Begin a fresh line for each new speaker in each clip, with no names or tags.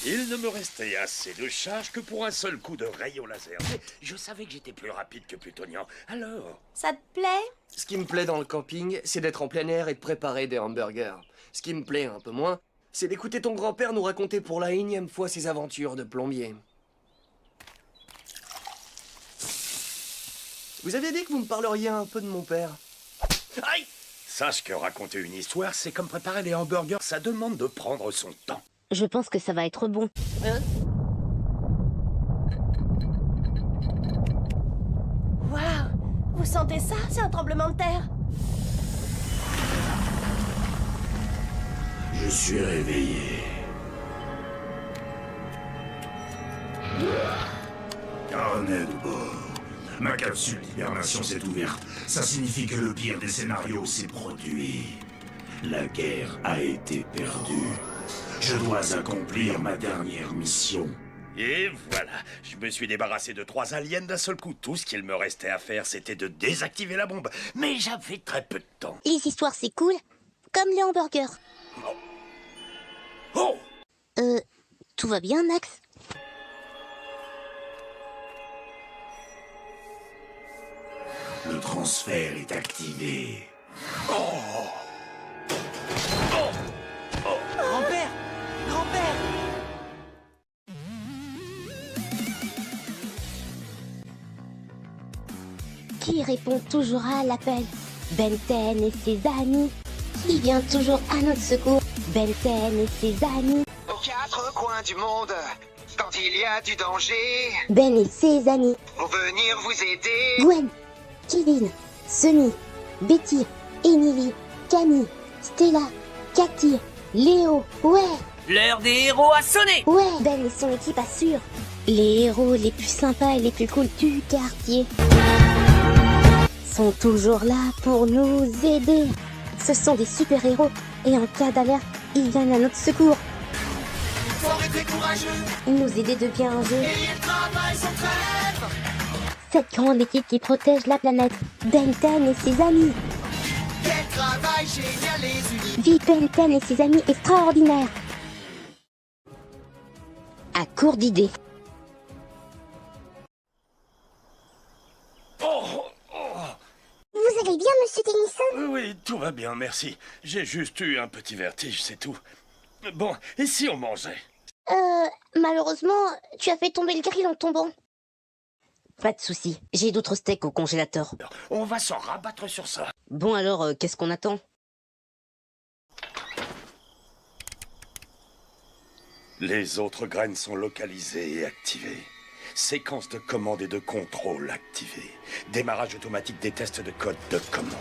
Il ne me restait assez de charge que pour un seul coup de rayon laser. Mais je savais que j'étais plus rapide que Plutonian. Alors...
Ça te plaît?
Ce qui me plaît dans le camping, c'est d'être en plein air et de préparer des hamburgers. Ce qui me plaît un peu moins, c'est d'écouter ton grand-père nous raconter pour la énième fois ses aventures de plombier. Vous aviez dit que vous me parleriez un peu de mon père.
Aïe! Sache que raconter une histoire, c'est comme préparer les hamburgers. Ça demande de prendre son temps.
Je pense que ça va être bon.
Waouh! Vous sentez ça? C'est un tremblement de terre.
Je suis réveillé. Carnet de bord. Ma capsule d'hibernation s'est ouverte. Ça signifie que le pire des scénarios s'est produit. La guerre a été perdue. Je dois accomplir ma dernière mission.
Et voilà, je me suis débarrassé de 3 aliens d'un seul coup. Tout ce qu'il me restait à faire, c'était de désactiver la bombe. Mais j'avais très peu de temps.
Les histoires, c'est cool. Comme les hamburgers.
Oh!
Tout va bien, Max?
Le transfert est activé.
Grand-père! Grand-père!
Qui répond toujours à l'appel? Ben 10 et ses amis. Qui vient toujours à notre secours? Ben 10 et ses amis.
Aux 4 coins du monde, quand il y a du danger,
Ben et ses amis.
pour venir vous aider.
Gwen, Kevin, Sunny, Betty, Emily, Camille, Stella, Cathy, Léo, ouais,
L'heure des héros a sonné.
ouais, Ben et son équipe assurent les héros les plus sympas et les plus cools du quartier sont toujours là pour nous aider. Ce sont des super-héros et en cas d'alerte, ils viennent à notre secours. Ils nous aident de bien jeu. Cette grande équipe qui protège la planète, Ben 10 et ses amis. Vie Ben 10 et ses amis extraordinaires. À court d'idées.
Vous allez bien, monsieur Tennyson?
Oui, tout va bien, merci. J'ai juste eu un petit vertige, c'est tout. Bon, et si on mangeait?
Malheureusement, tu as fait tomber le grill en tombant. Pas de souci, j'ai d'autres steaks au congélateur.
On va s'en rabattre sur ça.
Bon alors, qu'est-ce qu'on attend?
Les autres graines sont localisées et activées. Séquence de commande et de contrôle activée. Démarrage automatique des tests de code de commande.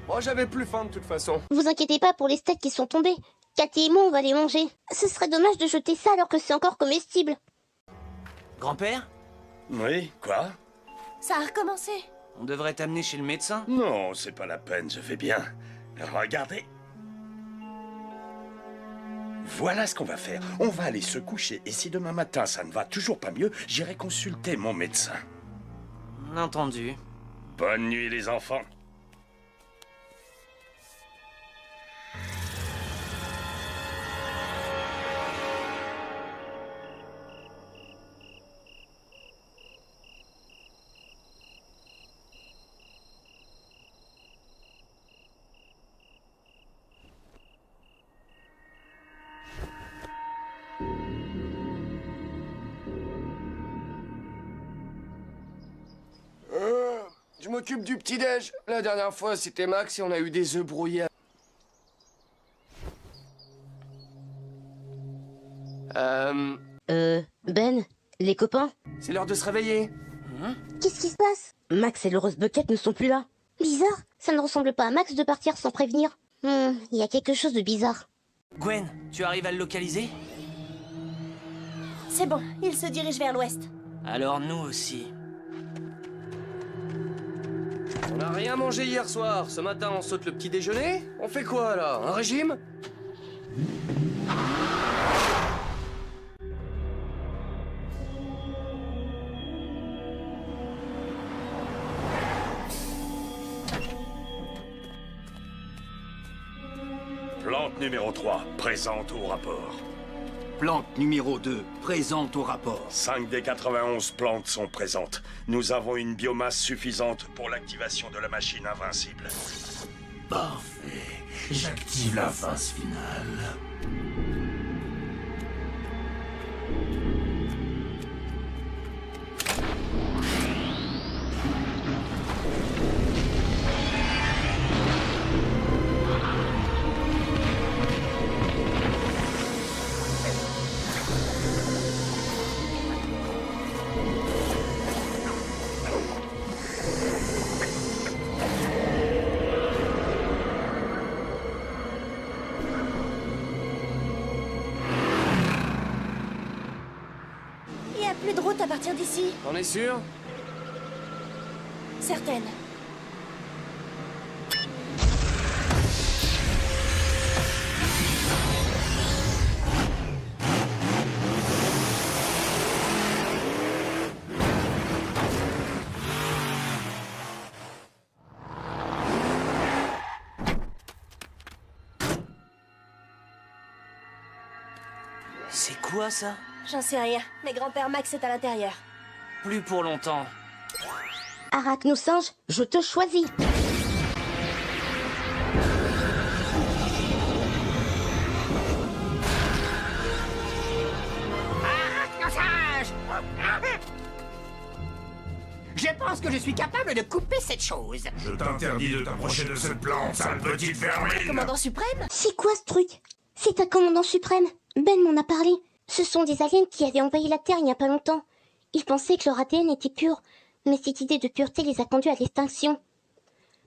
Moi, j'avais plus faim de toute façon.
Vous inquiétez pas pour les steaks qui sont tombés. Cathy et moi, on va les manger. Ce serait dommage de jeter ça alors que c'est encore comestible.
Grand-père,
Oui, quoi?
Ça a recommencé.
on devrait t'amener chez le médecin.
Non, c'est pas la peine, je vais bien. Regardez. Voilà ce qu'on va faire. On va aller se coucher et si demain matin ça ne va toujours pas mieux, j'irai consulter mon médecin.
Entendu.
Bonne nuit les enfants.
Je m'occupe du petit-déj. La dernière fois, c'était Max et on a eu des œufs brouillés.
Ben, les copains?
C'est l'heure de se réveiller.
Qu'est-ce qui se passe? Max et le Rose Bucket ne sont plus là. Bizarre, ça ne ressemble pas à Max de partir sans prévenir. Il y a quelque chose de bizarre.
Gwen, tu arrives à le localiser?
C'est bon, il se dirige vers l'ouest.
Alors nous aussi.
On n'a rien mangé hier soir. Ce matin, on saute le petit déjeuner. On fait quoi, là? Un régime?
Plante numéro 3, présente au rapport.
Plante numéro 2, présente au rapport.
5 des 91 plantes sont présentes. Nous avons une biomasse suffisante pour l'activation de la machine invincible.
Parfait. J'active la phase finale.
Il n'y a plus de route à partir d'ici.
T'en es sûr?
Certaine.
C'est quoi ça?
J'en sais rien, mais grand-père Max est à l'intérieur.
Plus pour longtemps.
Arachnosinge, je te choisis.
Arachnosinge! Je pense que je suis capable de couper cette chose.
Je t'interdis de t'approcher de cette plante, sale petite vermine.
Commandant suprême?
C'est quoi ce truc? C'est un commandant suprême. Ben m'en a parlé. Ce sont des aliens qui avaient envahi la Terre il n'y a pas longtemps. Ils pensaient que leur ADN était pur, mais cette idée de pureté les a conduits à l'extinction.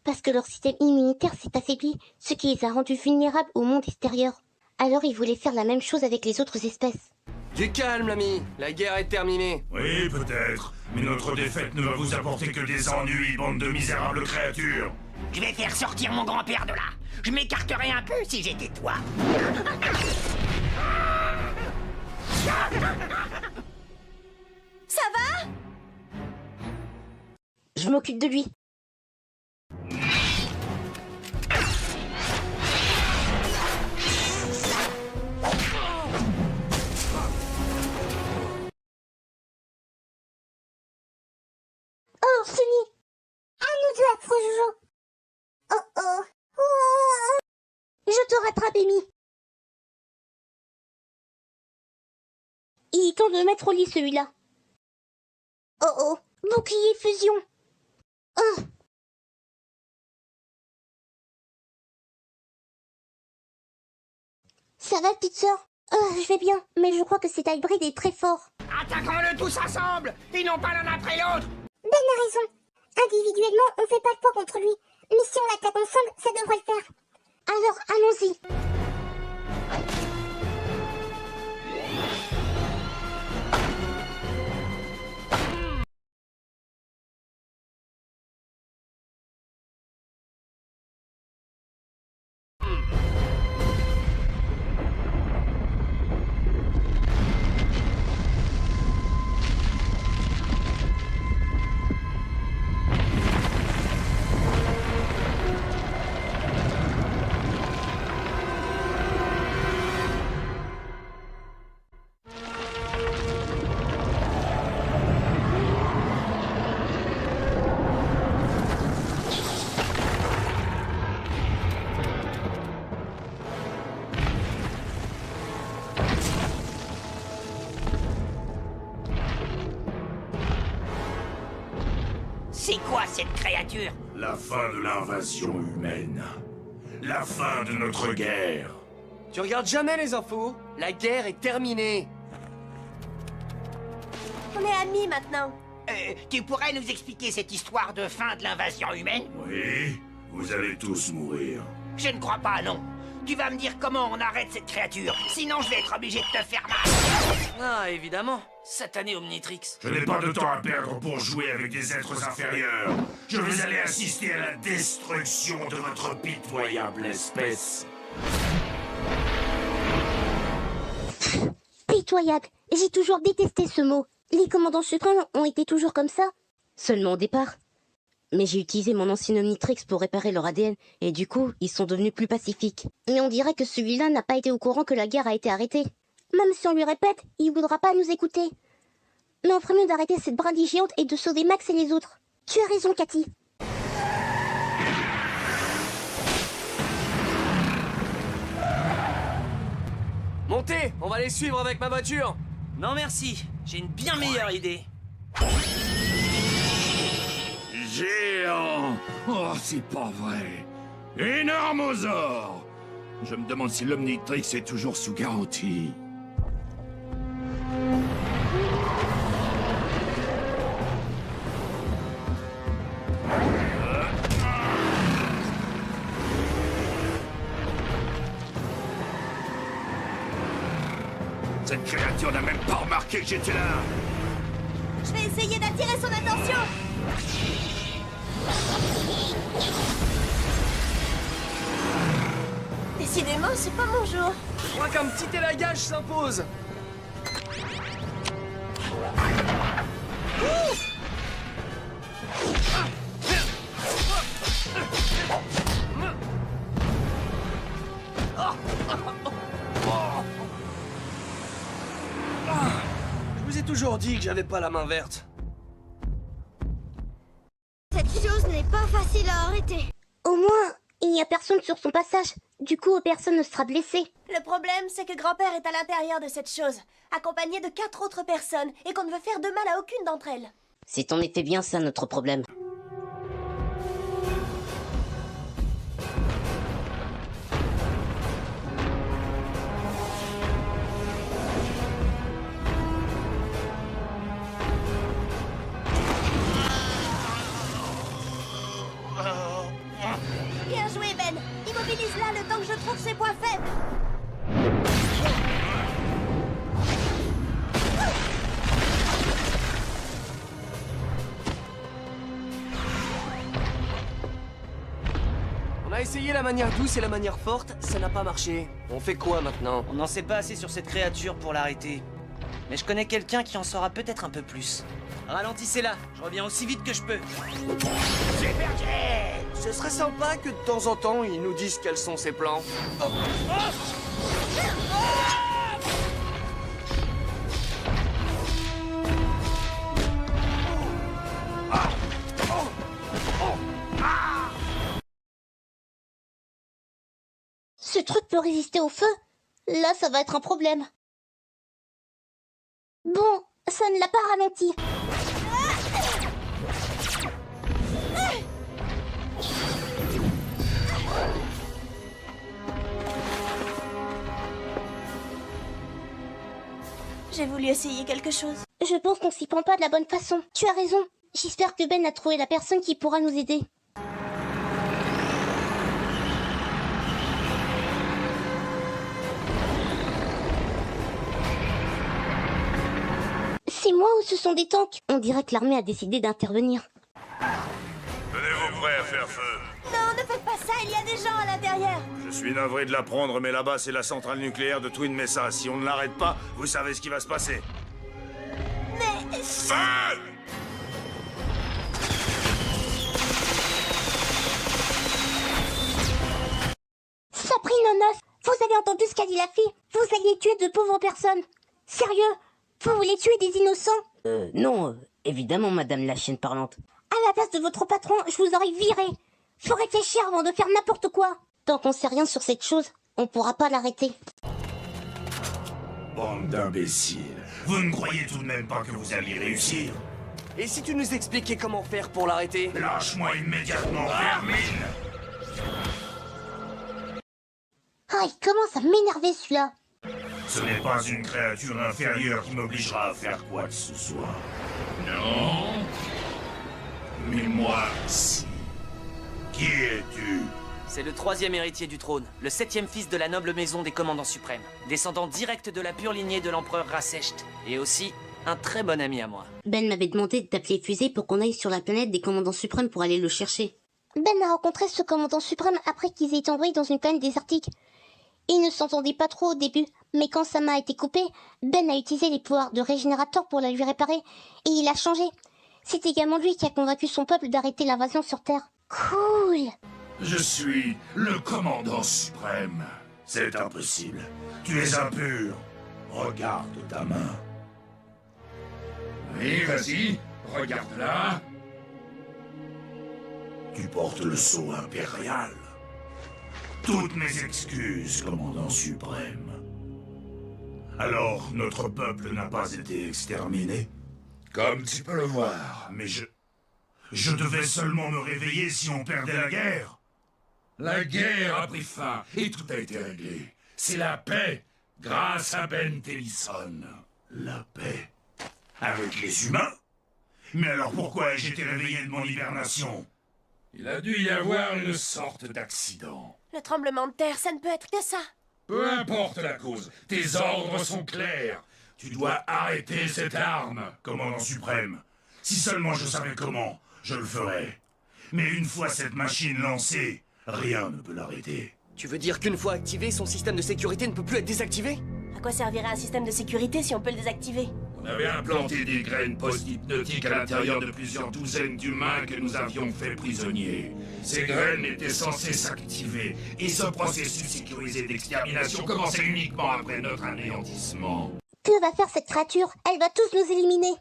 Parce que leur système immunitaire s'est affaibli, ce qui les a rendus vulnérables au monde extérieur. Alors ils voulaient faire la même chose avec les autres espèces.
Du calme, l'ami. La guerre est terminée.
Oui, peut-être. Mais notre défaite ne va vous apporter que des ennuis, bande de misérables créatures.
Je vais faire sortir mon grand-père de là. Je m'écarterais un peu si j'étais toi.
Ça va?
Je m'occupe de lui. Oh, Sunny! À nous deux, affreux Jojo! Oh oh! Oh. Je te rattrape, Amy! Il est temps de le mettre au lit, celui-là. Oh oh! Bouclier fusion! Oh! Ça va, petite sœur? Je vais bien, mais je crois que cet hybride est très fort.
Attaquons-le tous ensemble, et non pas l'un après l'autre.
Ben a raison. Individuellement, on fait pas le poids contre lui. Mais si on l'attaque ensemble, ça devrait le faire. Alors, allons-y.
C'est quoi cette créature?
La fin de l'invasion humaine. La fin de notre guerre.
Tu regardes jamais les infos? La guerre est terminée.
On est amis maintenant.
Tu pourrais nous expliquer cette histoire de fin de l'invasion humaine?
Oui, vous allez tous mourir.
Je ne crois pas, non. Tu vas me dire comment on arrête cette créature, sinon je vais être obligé de te faire mal.
Ah, évidemment. Satané Omnitrix.
Je n'ai pas de temps à perdre pour jouer avec des êtres inférieurs. Je vais aller assister à la destruction de votre pitoyable espèce.
Pitoyable. J'ai toujours détesté ce mot. Les commandants suprêmes ont été toujours comme ça. Seulement au départ. Mais j'ai utilisé mon ancien Omnitrix pour réparer leur ADN, et du coup, ils sont devenus plus pacifiques. Mais on dirait que celui-là n'a pas été au courant que la guerre a été arrêtée. Même si on lui répète, il voudra pas nous écouter. Mais on ferait mieux d'arrêter cette brindille géante et de sauver Max et les autres. Tu as raison, Cathy.
Montez, on va les suivre avec ma voiture.
Non merci, j'ai une bien meilleure idée.
Géant! Oh, c'est pas vrai! Énormosaure! Je me demande si l'Omnitrix est toujours sous garantie. Cette créature n'a même pas remarqué que j'étais là!
Je vais essayer d'attirer son attention. Décidément, c'est pas mon jour.
Je crois qu'un petit élagage s'impose. Je vous ai toujours dit que j'avais pas la main verte.
Cette chose n'est pas facile à arrêter.
Au moins, il n'y a personne sur son passage. Du coup, personne ne sera blessé.
Le problème, c'est que grand-père est à l'intérieur de cette chose, accompagné de 4 autres personnes, et qu'on ne veut faire de mal à aucune d'entre elles.
C'est en effet bien ça notre problème.
Bien joué, Ben. Immobilise-la le temps que je trouve ses points faibles.
On a essayé la manière douce et la manière forte, ça n'a pas marché. On fait quoi maintenant?
On n'en sait pas assez sur cette créature pour l'arrêter. Mais je connais quelqu'un qui en saura peut-être un peu plus. Ralentissez-la, je reviens aussi vite que je peux.
Ce serait sympa que de temps en temps, ils nous disent quels sont ses plans.
Ce truc peut résister au feu? Là, ça va être un problème. Bon, ça ne l'a pas ralenti.
J'ai voulu essayer quelque chose.
Je pense qu'on s'y prend pas de la bonne façon. Tu as raison. J'espère que Ben a trouvé la personne qui pourra nous aider. C'est moi ou ce sont des tanks? On dirait que l'armée a décidé d'intervenir.
Tenez-vous prêts à faire feu.
Non, ne faites pas ça, il y a des gens à l'intérieur.
Je suis navré de l'apprendre, mais là-bas, c'est la centrale nucléaire de Twin Mesa. Si on ne l'arrête pas, vous savez ce qui va se passer.
Mais...
Feu!
Sabrina Nonos, vous avez entendu ce qu'a dit la fille? Vous alliez tuer de pauvres personnes. Sérieux? Vous voulez tuer des innocents?
Non, évidemment, madame la chienne parlante.
À la place de votre patron, je vous aurais viré. Faut réfléchir avant de faire n'importe quoi. Tant qu'on sait rien sur cette chose, on pourra pas l'arrêter.
Bande d'imbéciles. Vous ne croyez tout de même pas que vous alliez réussir?
Et si tu nous expliquais comment faire pour l'arrêter?
Lâche-moi immédiatement, vermine!
Ah, il commence à m'énerver celui-là.
Ce n'est pas une créature inférieure qui m'obligera à faire quoi que ce soit. Non? Mais moi, si. Qui es-tu?
C'est le 3e héritier du trône, le 7e fils de la noble maison des commandants suprêmes, descendant direct de la pure lignée de l'empereur Rasecht, et aussi un très bon ami à moi.
Ben m'avait demandé d'appeler Fusée pour qu'on aille sur la planète des commandants suprêmes pour aller le chercher.
Ben a rencontré ce commandant suprême après qu'ils aient été envoyés dans une planète désertique. Ils ne s'entendaient pas trop au début, mais quand sa main a été coupée, Ben a utilisé les pouvoirs de régénérateur pour la lui réparer, et il a changé. C'est également lui qui a convaincu son peuple d'arrêter l'invasion sur Terre. Cool!
Je suis le commandant suprême. C'est impossible. Tu es impur. Regarde ta main. Oui, vas-y, regarde-la. Tu portes le sceau impérial. Toutes mes excuses, commandant suprême. Alors, notre peuple n'a pas été exterminé? Comme tu peux le voir, mais je devais seulement me réveiller si on perdait la guerre. La guerre a pris fin et tout a été réglé. C'est la paix, grâce à Ben Tellison. La paix? Avec les humains? Mais alors pourquoi ai-je été réveillé de mon hibernation? Il a dû y avoir une sorte d'accident.
Le tremblement de terre, ça ne peut être que ça.
Peu importe la cause, tes ordres sont clairs. Tu dois arrêter cette arme, commandant suprême. Si seulement je savais comment, je le ferais. Mais une fois cette machine lancée, rien ne peut l'arrêter.
Tu veux dire qu'une fois activé, son système de sécurité ne peut plus être désactivé?
À quoi servirait un système de sécurité si on peut le désactiver?
On avait implanté des graines post-hypnotiques à l'intérieur de plusieurs douzaines d'humains que nous avions fait prisonniers. Ces graines étaient censées s'activer, et ce processus sécurisé d'extermination commençait uniquement après notre anéantissement.
Que va faire cette créature? Elle va tous nous éliminer.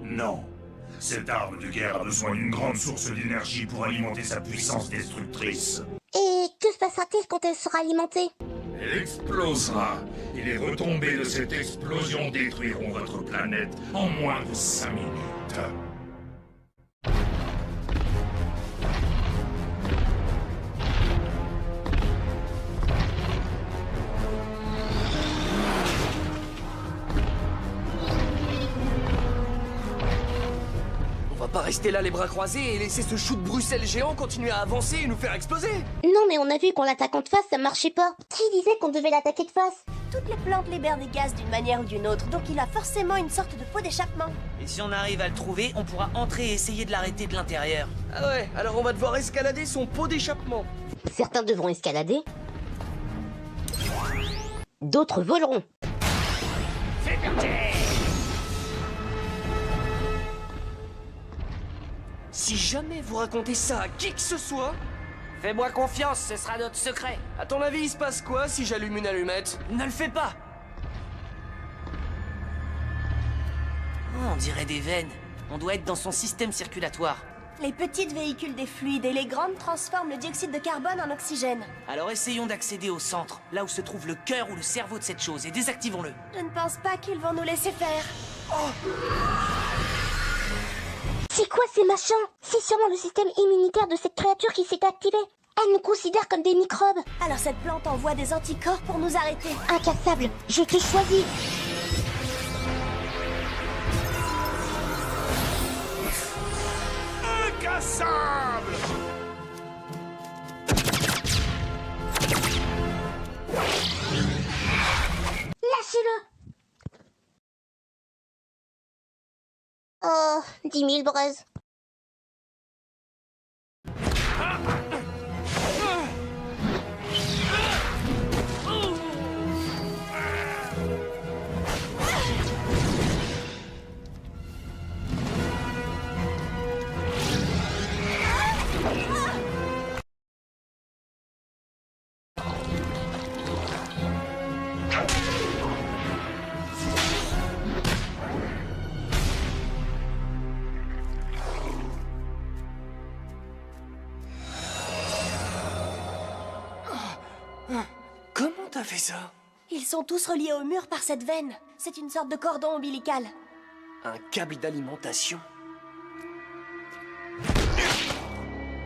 Non. Cette arme de guerre a besoin d'une grande source d'énergie pour alimenter sa puissance destructrice.
Et que se passera-t-il quand elle sera alimentée?
Elle explosera, et les retombées de cette explosion détruiront votre planète en moins de 5 minutes.
On va pas rester là les bras croisés et laisser ce chou de Bruxelles géant continuer à avancer et nous faire exploser.
Non, mais on a vu qu'en l'attaquant de face, ça marchait pas. Qui disait qu'on devait l'attaquer de face?
Toutes les plantes libèrent des gaz d'une manière ou d'une autre, donc il a forcément une sorte de pot d'échappement.
Et si on arrive à le trouver, on pourra entrer et essayer de l'arrêter de l'intérieur.
Ah ouais, alors on va devoir escalader son pot d'échappement.
Certains devront escalader. D'autres voleront.
C'est parti!
Si jamais vous racontez ça à qui que ce soit...
Fais-moi confiance, ce sera notre secret.
À ton avis, il se passe quoi si j'allume une allumette?
Ne le fais pas. Oh, on dirait des veines. On doit être dans son système circulatoire.
Les petites véhiculent des fluides et les grandes transforment le dioxyde de carbone en oxygène.
Alors essayons d'accéder au centre, là où se trouve le cœur ou le cerveau de cette chose, et désactivons-le.
Je ne pense pas qu'ils vont nous laisser faire.
C'est quoi ces machins? C'est sûrement le système immunitaire de cette créature qui s'est activé. Elle nous considère comme des microbes.
Alors cette plante envoie des anticorps pour nous arrêter.
Incassable, je te choisis.
Incassable!
Lâchez-le. Oh, 10 000 braises.
Comment t'as fait ça?
Ils sont tous reliés au mur par cette veine. C'est une sorte de cordon ombilical.
Un câble d'alimentation.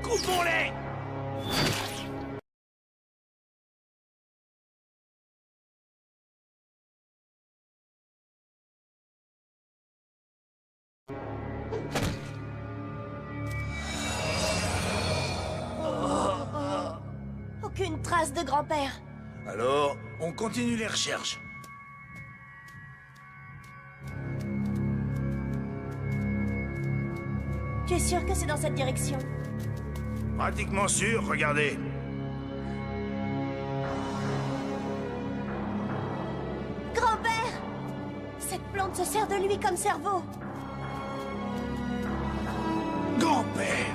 Coupons-les!
Aucune trace de grand-père.
Alors, on continue les recherches.
Tu es sûr que c'est dans cette direction?
Pratiquement sûr, regardez.
Grand-père! Cette plante se sert de lui comme cerveau.
Grand-père!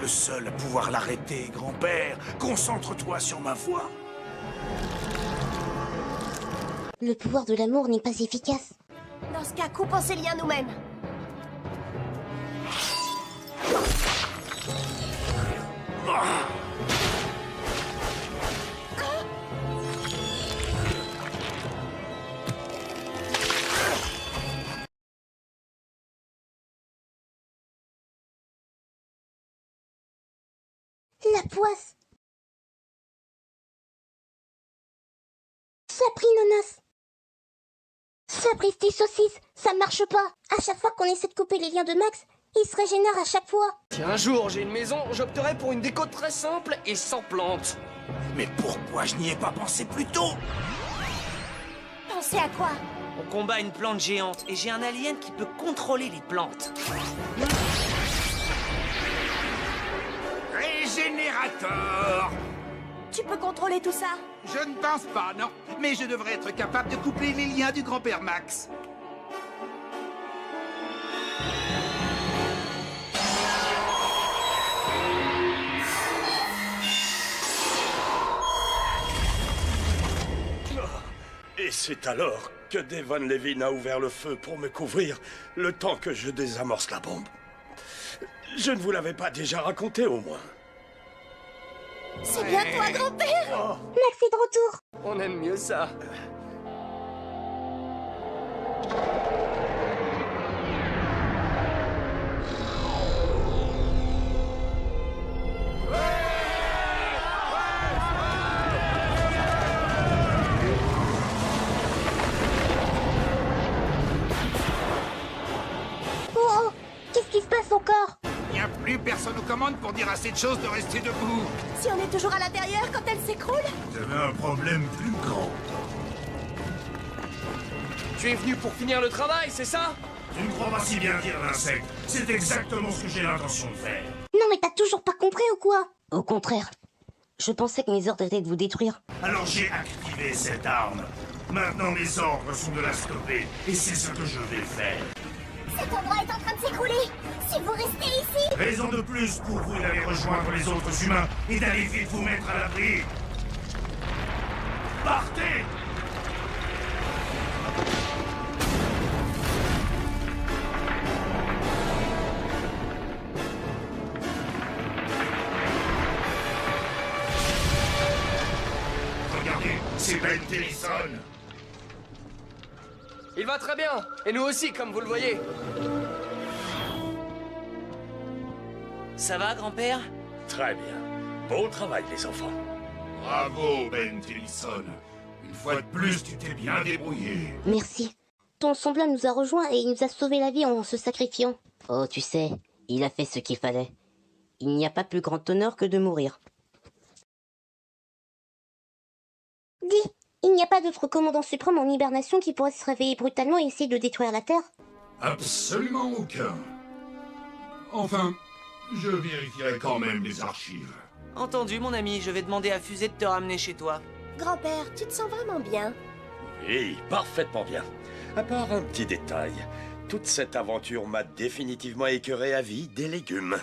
le seul à pouvoir l'arrêter, grand-père. Concentre-toi sur ma voix.
Le pouvoir de l'amour n'est pas efficace.
Dans ce cas, coupons ces liens nous-mêmes.
La poisse. Saprinonas. Sapristi saucisse, ça marche pas. À chaque fois qu'on essaie de couper les liens de Max, il se régénère à chaque fois.
Si un jour j'ai une maison, j'opterai pour une déco très simple et sans plantes.
Mais pourquoi je n'y ai pas pensé plus tôt?
Pensez à quoi?
On combat une plante géante et j'ai un alien qui peut contrôler les plantes.
Régénérateur!
Tu peux contrôler tout ça?
Je ne pense pas, non. Mais je devrais être capable de couper les liens du grand-père Max.
Et c'est alors que Devon Levin a ouvert le feu pour me couvrir, le temps que je désamorce la bombe. Je ne vous l'avais pas déjà raconté, au moins.
C'est bien toi, grand-père!
Max est de retour.
On aime mieux ça.
Oh, qu'est-ce qui se passe encore?
Il n'y a plus personne aux commandes pour dire à cette chose de rester debout.
Si on est toujours à l'intérieur quand elle s'écroule?
Vous avez un problème plus grand.
Tu es venu pour finir le travail, c'est ça?
Tu ne crois pas si bien dire l'insecte. C'est exactement ce que j'ai l'intention de faire.
Non mais t'as toujours pas compris ou quoi? Au contraire. Je pensais que mes ordres étaient de vous détruire.
Alors j'ai activé cette arme. Maintenant mes ordres sont de la stopper. Et c'est ce que je vais faire.
Cet endroit est en train de s'écrouler! Si vous restez ici...
Raison de plus pour vous d'aller rejoindre les autres humains et d'aller vite vous mettre à l'abri. Partez! Regardez, c'est Ben Tennyson.
Il va très bien. Et nous aussi, comme vous le voyez.
Ça va, grand-père?
Très bien. Beau travail, les enfants.
Bravo, Ben Tennyson. Une fois de plus, tu t'es bien débrouillé.
Merci. Ton semblable nous a rejoints et il nous a sauvé la vie en se sacrifiant. Oh, tu sais, il a fait ce qu'il fallait. Il n'y a pas plus grand honneur que de mourir. Dis, il n'y a pas d'autre commandant suprême en hibernation qui pourrait se réveiller brutalement et essayer de détruire la Terre?
Absolument aucun. Enfin, je vérifierai quand même les archives.
Entendu, mon ami, je vais demander à Fusée de te ramener chez toi.
Grand-père, tu te sens vraiment bien?
Oui, parfaitement bien. À part un petit détail. Toute cette aventure m'a définitivement écœuré à vie des légumes.